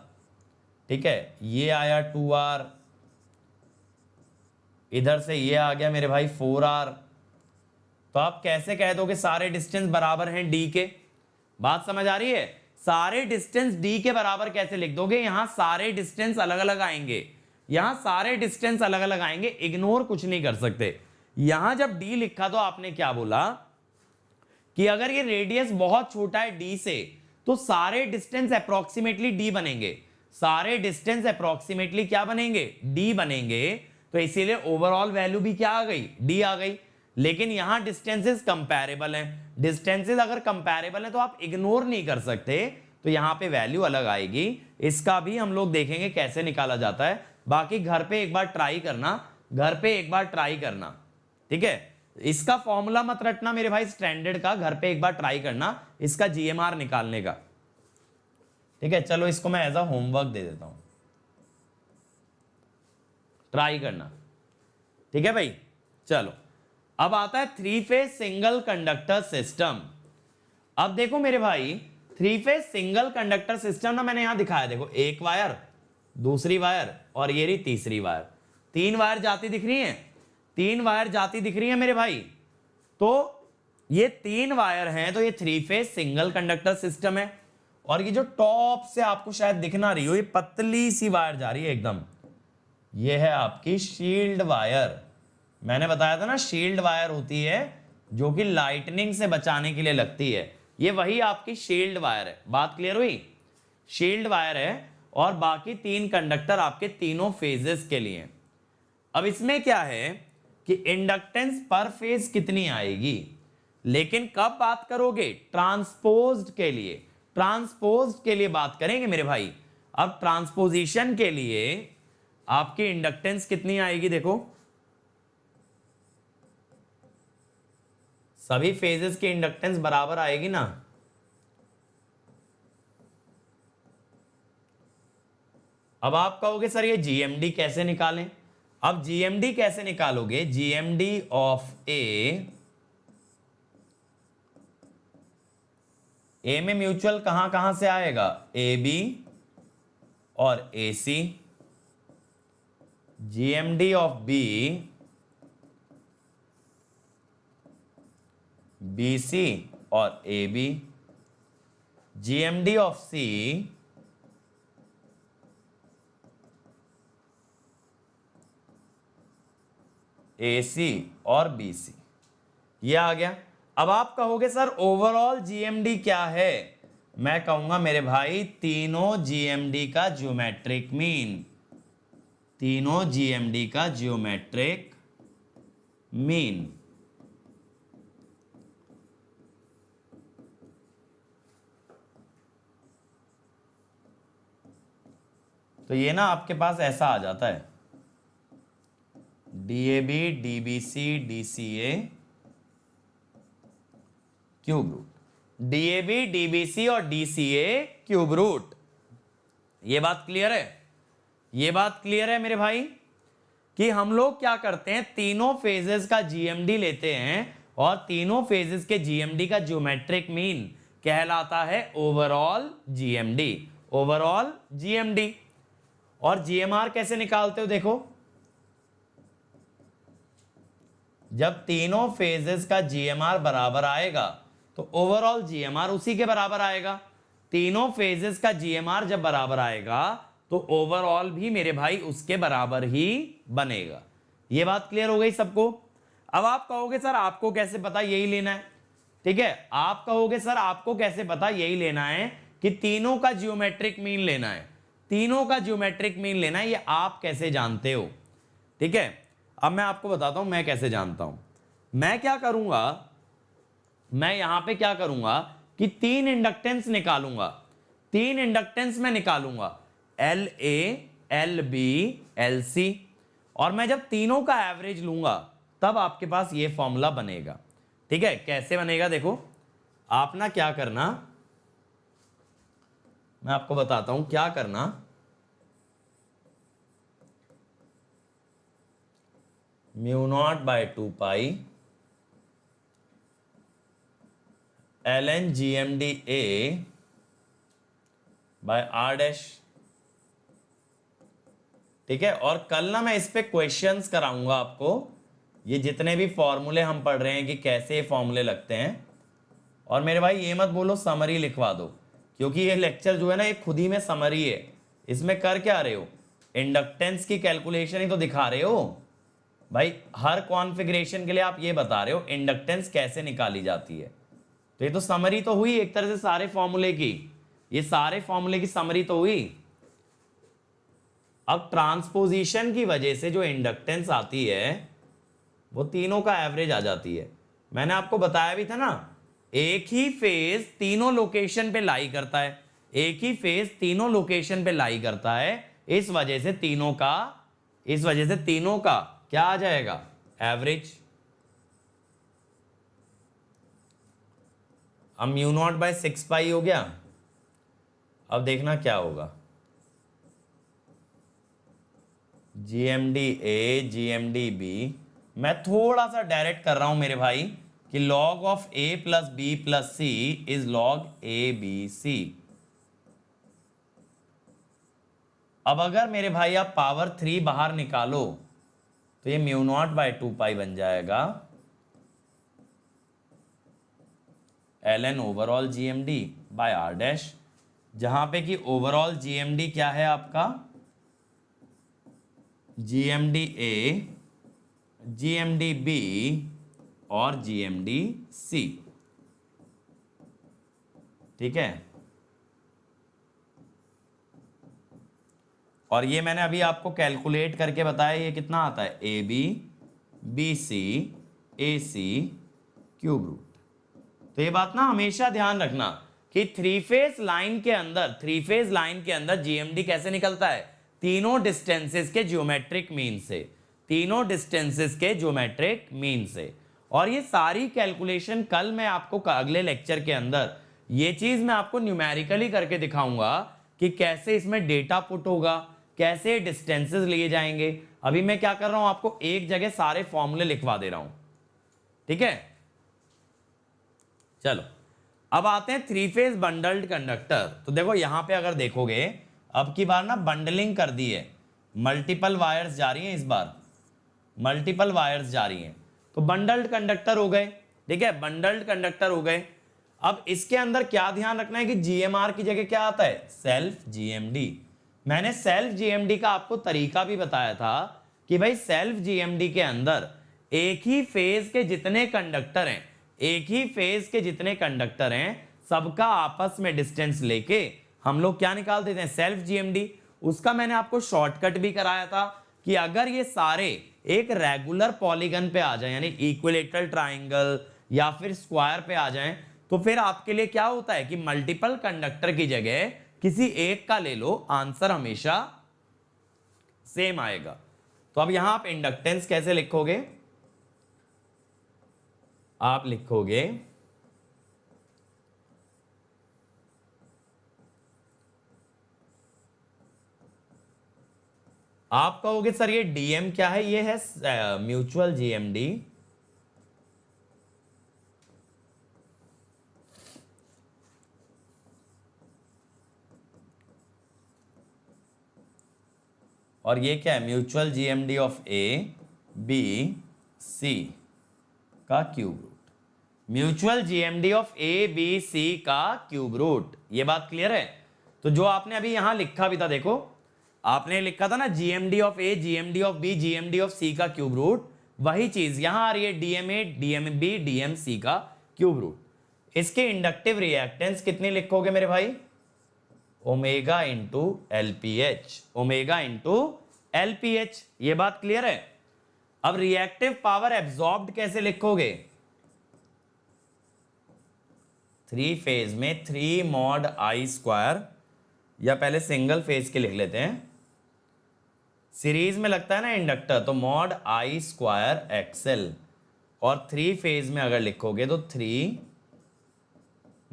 ठीक है, ये आया 2r, इधर से ये आ गया मेरे भाई 4r। तो आप कैसे कह दोगे सारे डिस्टेंस बराबर हैं d के? बात समझ आ रही है? सारे डिस्टेंस d के बराबर कैसे लिख दोगे? यहां सारे डिस्टेंस अलग अलग आएंगे, यहां सारे डिस्टेंस अलग अलग आएंगे, इग्नोर कुछ नहीं कर सकते। यहां जब d लिखा तो आपने क्या बोला कि अगर ये रेडियस बहुत छोटा है d से, तो सारे डिस्टेंस अप्रोक्सीमेटली d बनेंगे। सारे डिस्टेंस अप्रोक्सीमेटली क्या बनेंगे? d बनेंगे। तो इसीलिए ओवरऑल वैल्यू भी क्या आ गई? d आ गई। लेकिन यहां डिस्टेंसेस कंपैरेबल हैं। डिस्टेंसेस अगर कंपैरेबल है तो आप इग्नोर नहीं कर सकते, तो यहां पे वैल्यू अलग आएगी। इसका भी हम लोग देखेंगे कैसे निकाला जाता है। बाकी घर पे एक बार ट्राई करना, घर पे एक बार ट्राई करना, ठीक है। इसका फॉर्मूला मत रटना मेरे भाई स्टैंडर्ड का, घर पे एक बार ट्राई करना इसका जीएमआर निकालने का, ठीक है। चलो इसको मैं एज अ होमवर्क दे देता हूं, ट्राई करना, ठीक है भाई। चलो अब आता है three phase single conductor system. अब देखो मेरे भाई three phase single conductor system ना मैंने यहां दिखाया, देखो एक वायर, दूसरी वायर और ये रही तीसरी वायर। तीन वायर जाती दिख रही हैं, तीन वायर जाती दिख रही है मेरे भाई। तो ये तीन वायर हैं, तो ये three phase single conductor system है। और ये जो टॉप से आपको शायद दिख ना रही हो, ये पतली सी वायर जा रही है एकदम, ये है आपकी शील्ड वायर। मैंने बताया था ना शील्ड वायर होती है जो कि लाइटनिंग से बचाने के लिए लगती है, ये वही आपकी शील्ड वायर है। बात क्लियर हुई? शील्ड वायर है और बाकी तीन कंडक्टर आपके तीनों फेजेस के लिए। अब इसमें क्या है कि इंडक्टेंस पर फेज कितनी आएगी, लेकिन कब बात करोगे? ट्रांसपोज्ड के लिए। ट्रांसपोज्ड के लिए बात करेंगे मेरे भाई। अब ट्रांसपोजिशन के लिए आपकी इंडक्टेंस कितनी आएगी? देखो सभी फेजेस की इंडक्टेंस बराबर आएगी ना। अब आप कहोगे सर ये जीएमडी कैसे निकालें? अब जीएमडी कैसे निकालोगे? जीएमडी ऑफ ए में म्यूचुअल कहां कहां से आएगा? ए बी और A C. GMD of B B C और A B. GMD of C A C और बी सी। ये आ गया। अब आप कहोगे सर ओवरऑल जीएमडी क्या है, मैं कहूंगा मेरे भाई तीनों जीएमडी का ज्योमेट्रिक मीन, तीनों जीएमडी का ज्योमेट्रिक मीन। तो ये ना आपके पास ऐसा आ जाता है DAB DBC DCA cube root, DAB DBC और डीसीए क्यूब रूट। ये बात क्लियर है, ये बात क्लियर है मेरे भाई कि हम लोग क्या करते हैं, तीनों फेजेस का जीएमडी लेते हैं और तीनों फेजेस के जीएमडी का ज्योमेट्रिक मीन कहलाता है ओवरऑल जीएमडी, ओवरऑल जीएमडी। और जीएमआर कैसे निकालते हो, देखो जब तीनों फेजेस का जीएमआर बराबर आएगा तो ओवरऑल जीएमआर उसी के बराबर आएगा। तीनों फेजेस का जीएमआर जब बराबर आएगा तो ओवरऑल भी मेरे भाई उसके बराबर ही बनेगा। ये बात क्लियर हो गई सबको। अब आप कहोगे सर आपको कैसे पता यही लेना है, ठीक है, आप कहोगे सर आपको कैसे पता यही लेना है कि तीनों का जियोमेट्रिक मीन लेना है, तीनों का जियोमेट्रिक मीन लेना है, ये आप कैसे जानते हो, ठीक है। अब मैं आपको बताता हूं मैं कैसे जानता हूं। मैं क्या करूंगा, मैं यहां पे क्या करूंगा कि तीन इंडक्टेंस निकालूंगा, तीन इंडक्टेंस में निकालूंगा L A L B L C, और मैं जब तीनों का एवरेज लूंगा तब आपके पास ये फॉर्मूला बनेगा, ठीक है। कैसे बनेगा देखो, आप ना क्या करना, मैं आपको बताता हूं क्या करना। Mu naught by 2 pi L N G M D A by R dash, ठीक है। और कल ना मैं इस पे क्वेश्चंस कराऊंगा आपको, ये जितने भी फॉर्मूले हम पढ़ रहे हैं कि कैसे ये फॉर्मूले लगते हैं। और मेरे भाई ये मत बोलो समरी लिखवा दो, क्योंकि ये लेक्चर जो है ना ये खुद ही में समरी है। इसमें कर क्या रहे हो, इंडक्टेंस की कैलकुलेशन ही तो दिखा रहे हो भाई। हर कॉन्फ़िगरेशन के लिए आप ये बता रहे हो इंडक्टेंस कैसे निकाली जाती है, तो ये तो समरी तो हुई एक तरह से सारे फॉर्मूले की, ये सारे फॉर्मूले की समरी तो हुई। अब ट्रांसपोजिशन की वजह से जो इंडक्टेंस आती है वो तीनों का एवरेज आ जाती है। मैंने आपको बताया भी था ना, एक ही फेज तीनों लोकेशन पे लाई करता है, एक ही फेज तीनों लोकेशन पे लाई करता है, इस वजह से तीनों का क्या आ जाएगा, एवरेज। अब म्यू नॉट बाय 6 पाई हो गया। अब देखना क्या होगा, जीएमडी ए जीएमडी बी, मैं थोड़ा सा डायरेक्ट कर रहा हूं मेरे भाई कि log of a plus B plus C is log A B C. अब अगर मेरे भाई आप पावर 3 बाहर निकालो तो ये म्यू नॉट बाय 2 पाई बन जाएगा L N overall GMD by R dash, जहां पे कि ओवरऑल जीएमडी क्या है आपका, जीएमडी ए जीएमडी बी और जीएमडी सी, ठीक है। और ये मैंने अभी आपको कैलकुलेट करके बताया ये कितना आता है, A B B C A C cube root. तो ये बात ना हमेशा ध्यान रखना कि थ्री फेज लाइन के अंदर जीएमडी कैसे निकलता है, तीनों डिस्टेंसेस के ज्योमेट्रिक मीन से, तीनों डिस्टेंसेस के ज्योमेट्रिक मीन से। और ये सारी कैलकुलेशन कल मैं आपको अगले लेक्चर के अंदर ये चीज मैं आपको न्यूमेरिकली करके दिखाऊंगा कि कैसे इसमें डेटा पुट होगा, कैसे डिस्टेंसेस लिए जाएंगे। अभी मैं क्या कर रहा हूं, आपको एक जगह सारे फॉर्मूले लिखवा दे रहा हूं, ठीक है। चलो अब आते हैं थ्री फेज बंडल्ड कंडक्टर। तो देखो यहां पे अगर देखोगे अब की बार ना बंडलिंग कर दी है, मल्टीपल वायर्स जा रही हैं, इस बार मल्टीपल वायर्स जा रही हैं, तो बंडल्ड कंडक्टर हो गए, ठीक है, बंडल्ड कंडक्टर हो गए। अब इसके अंदर क्या ध्यान रखना है कि जीएमआर की जगह क्या आता है, सेल्फ जीएमडी। मैंने सेल्फ जीएमडी का आपको तरीका भी बताया था कि भाई सेल्फ जीएमडी के अंदर एक ही फेज के जितने कंडक्टर हैं एक ही फेज के जितने कंडक्टर हैं सबका आपस में डिस्टेंस लेके हम लोग क्या निकाल देते हैं, सेल्फ जीएमडी। उसका मैंने आपको शॉर्टकट भी कराया था कि अगर ये सारे एक रेगुलर पॉलीगन पे आ जाए, यानी इक्विलेटरल ट्राइंगल या फिर स्क्वायर पे आ जाएं, तो फिर आपके लिए क्या होता है कि मल्टीपल कंडक्टर की जगह किसी एक का ले लो, आंसर हमेशा सेम आएगा। तो अब यहां आप इंडक्टेंस कैसे लिखोगे, आप लिखोगे आप कहोगे सर ये डीएम क्या है, ये है म्यूचुअल जीएमडी। और ये क्या है, mutual GMD of A B C का cube root, mutual GMD of A B C का क्यूब रूट। ये बात क्लियर है। तो जो आपने अभी यहां लिखा भी था, देखो आपने लिखा था ना GMD of A, GMD of B, GMD of C का क्यूब रूट, वही चीज यहां आ रही है, DM A, DM B, DM C का क्यूब रूट। इसके इंडक्टिव रिएक्टेंस कितनी लिखोगे मेरे भाई, omega into LPH, omega into LPH. ये बात क्लियर है। अब रिएक्टिव पावर एब्जॉर्ब्ड कैसे लिखोगे, 3 फेज में 3 मॉड आई स्क्वायर, या पहले सिंगल फेज के लिख लेते हैं, सीरीज में लगता है ना इंडक्टर, तो मॉड आई स्क्वायर एक्सएल, और 3 फेज में अगर लिखोगे तो 3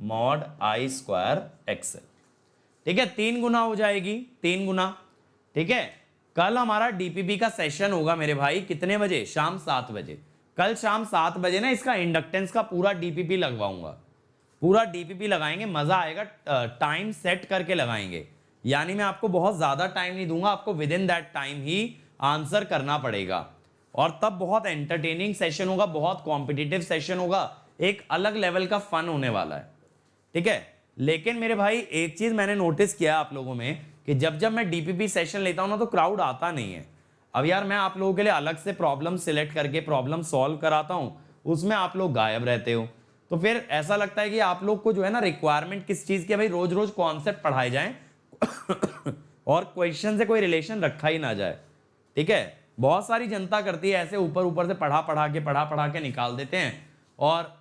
मॉड आई स्क्वायर एक्सएल। ठीक है, 3 गुना हो जाएगी, 3 गुना। ठीक है, कल हमारा डीपीपी का सेशन होगा मेरे भाई, कितने बजे, शाम 7 बजे। कल शाम 7 बजे ना इसका इंडक्टेंस का पूरा डीपीपी लगवाऊंगा, पूरा डीपीपी लगाएंगे, मजा आएगा। टाइम सेट करके लगाएंगे, यानी मैं आपको बहुत ज्यादा टाइम नहीं दूंगा, आपको with in that time he answer करना पड़ेगा, और तब बहुत एंटरटेनिंग सेशन होगा, बहुत कॉम्पिटिटिव सेशन होगा, एक अलग लेवल का फन होने वाला है। ठीक है, लेकिन मेरे भाई एक चीज मैंने नोटिस किया आप लोगों में कि जब जब मैं डीपीपी सेशन लेता हूं ना तो क्राउड आता नहीं है। अब यार मैं आप लोगों के लिए अलग से प्रॉब्लम सिलेक्ट करके प्रॉब्लम सॉल्व कराता हूं, उसमें आप लोग गायब रहते हो, तो फिर ऐसा लगता है कि आप लोग को जो है ना रिक्वायरमेंट किस चीज की, भाई रोज रोज कॉन्सेप्ट पढ़ाए जाएं और क्वेश्चन से कोई रिलेशन रखा ही ना जाए। ठीक है, बहुत सारी जनता करती है ऐसे, ऊपर ऊपर से पढ़ा पढ़ा के निकाल देते हैं, और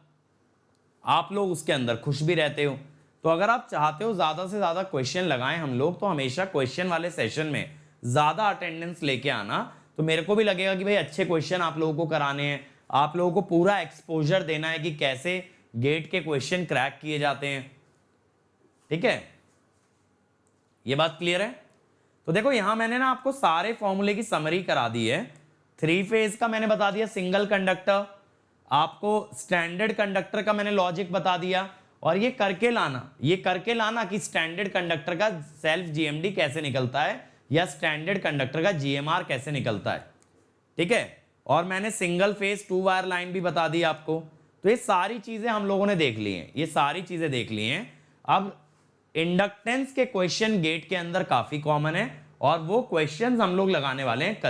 आप लोग उसके अंदर खुश भी रहते हो। तो अगर आप चाहते हो ज्यादा से ज्यादा क्वेश्चन लगाएं हम लोग, तो हमेशा क्वेश्चन वाले सेशन में ज्यादा अटेंडेंस लेके आना, तो मेरे को भी लगेगा कि भाई अच्छे क्वेश्चन आप लोगों को कराने हैं, आप लोगों को पूरा एक्सपोजर देना है कि कैसे गेट के क्वेश्चन क्रैक किए जाते हैं। ठीक है, ये बात क्लियर है। तो देखो यहां मैंने ना आपको सारे फॉर्मूले की समरी करा दी है। 3 फेज का मैंने बता दिया, सिंगल कंडक्टर, आपको स्टैंडर्ड कंडक्टर का मैंने लॉजिक बता दिया, और ये करके लाना कि स्टैंडर्ड कंडक्टर का सेल्फ जीएमडी कैसे निकलता है, या स्टैंडर्ड कंडक्टर का जीएमआर कैसे निकलता है। ठीक है, और मैंने सिंगल फेज 2 वायर लाइन भी बता दी आपको। तो ये सारी चीजें हम लोगों ने देख ली हैं, ये सारी चीजें देख ली हैं। अब इंडक्टेंस के क्वेश्चन गेट के अंदर काफी कॉमन है, और वो क्वेश्चंस हम लोग लगाने वाले हैं,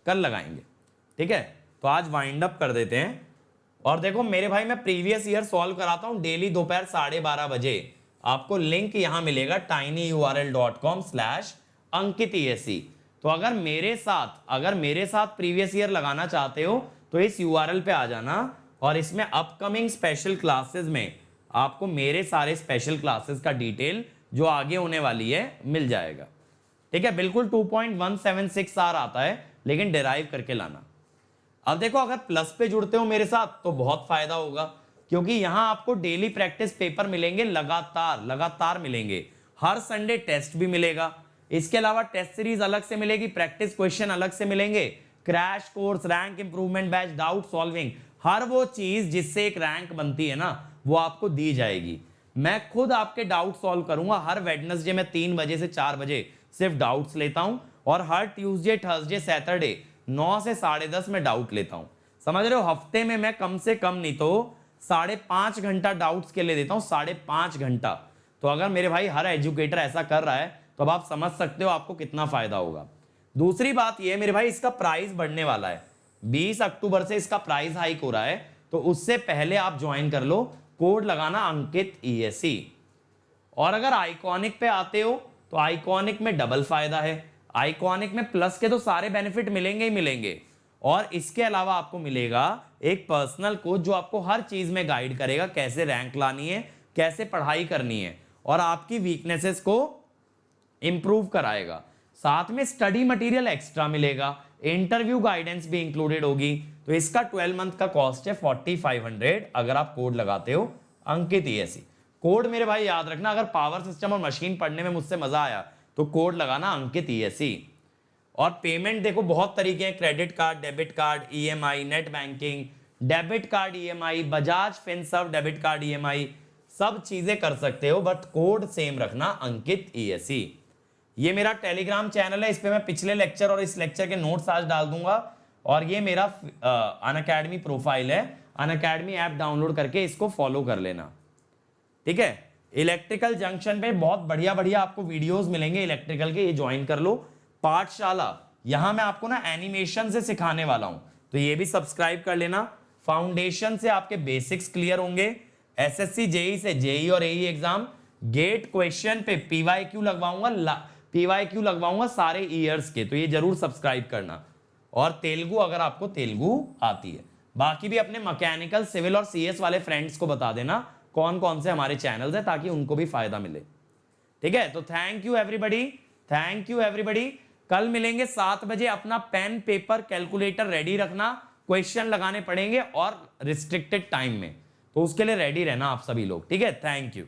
कल लगाएंगे। ठीक है, तो आज वाइंड अप कर देते हैं। और देखो मेरे भाई मैं प्रीवियस ईयर सॉल्व कराता हूं डेली दोपहर 12:30 बजे, आपको लिंक यहां मिलेगा tinyurl.com/ankit.esc। तो अगर मेरे साथ प्रीवियस ईयर लगाना चाहते हो तो इस यूआरएल पे आ जाना, और इसमें अपकमिंग स्पेशल क्लासेस में आपको मेरे सारे स्पेशल क्लासेस का डिटेल जो आगे होने वाली है मिल जाएगा। ठीक है, बिल्कुल 2.176 आर आता है, लेकिन डिराइव करके लाना। अब देखो अगर प्लस पे जुड़ते हो मेरे साथ तो बहुत फायदा होगा, क्योंकि यहां आपको डेली प्रैक्टिस पेपर मिलेंगे, लगातार मिलेंगे, हर संडे टेस्ट भी मिलेगा, इसके अलावा टेस्ट सीरीज अलग से मिलेगी, प्रैक्टिस क्वेश्चन अलग से मिलेंगे, crash course, rank improvement batch, doubt solving, हर वो चीज जिससे एक रैंक बनती है ना वो आपको दी जाएगी। मैं खुद आपके डाउट सॉल्व करूंगा, हर वेडनेसडे में 3 बजे से 4 बजे सिर्फ डाउट्स लेता हूं, और हर ट्यूसडे, थर्सडे, सैटरडे 9 से 10:30 में डाउट लेता हूं। समझ रहे हो, हफ्ते में मैं कम से कम नहीं तो 5.5 घंटा डाउट्स के लिए देता हूं, 5.5 घंटा। तो अगर मेरे भाई हर एजुकेटर ऐसा कर रहा है तो अब आप समझ सकते हो आपको कितना फायदा होगा। दूसरी बात यह मेरे भाई, इसका प्राइस बढ़ने वाला है, 20 अक्टूबर से इसका प्राइस हाइक हो रहा है, तो उससे पहले आप ज्वाइन कर लो, कोड लगाना अंकित ESE। और अगर आइकॉनिक पे आते हो तो आइकॉनिक में डबल फायदा है, आइकॉनिक में प्लस के तो सारे बेनिफिट मिलेंगे ही मिलेंगे, और इसके अलावा आपको मिलेगा एक पर्सनल कोच जो आपको हर चीज में गाइड करेगा, कैसे रैंक लानी है, कैसे पढ़ाई करनी है, और आपकी वीकनेसेस को इंप्रूव कराएगा। साथ में स्टडी मटेरियल एक्स्ट्रा मिलेगा, इंटरव्यू गाइडेंस भी इंक्लूडेड होगी। तो इसका 12 मंथ का कॉस्ट है 4500 अगर आप कोड लगाते हो अंकित ESE। कोड मेरे भाई याद रखना, अगर पावर सिस्टम और मशीन पढ़ने में मुझसे मजा आया तो कोड लगाना अंकित ESE। और पेमेंट देखो बहुत तरीके हैं, credit card, debit card, EMI, net banking, debit card EMI, Bajaj Finserv debit card EMI, सब चीजें कर सकते हो, बट कोड सेम रखना अंकित ESE। ये मेरा टेलीग्राम चैनल है, इस पे मैं पिछले लेक्चर और इस लेक्चर के नोट्स आज डाल दूंगा। और ये मेरा अनअकैडमी प्रोफाइल है, अनअकैडमी ऐप डाउनलोड करके इसको फॉलो कर लेना, ठीक है। इलेक्ट्रिकल जंक्शन पे बहुत बढ़िया बढ़िया आपको वीडियोस मिलेंगे इलेक्ट्रिकल के, ये ज्वाइन कर लो। पाठशाला, यहां मैं आपको ना एनिमेशन से सिखाने वाला हूं, तो ये भी सब्सक्राइब कर लेना। फाउंडेशन से आपके बेसिक्स क्लियर होंगे, SSC JEE से JEE और AE एग्जाम, गेट क्वेश्चन पे PYQ लगवाऊंगा सारे ईयर्स के, तो ये जरूर सब्सक्राइब करना। और तेलुगु, अगर आपको तेलुगु आती है। बाकी भी अपने मैकेनिकल, सिविल और CS वाले फ्रेंड्स को बता देना कौन कौन से हमारे चैनल्स हैं, ताकि उनको भी फायदा मिले, ठीक है। तो thank you everybody, thank you everybody. कल मिलेंगे 7 बजे, अपना पेन पेपर कैलकुलेटर रेडी रखना, क्वेश्चन लगाने पड़ेंगे और रिस्ट्रिक्टेड टाइम में, तो उसके लिए रेडी रहना आप सभी लोग, ठीक है। Thank you.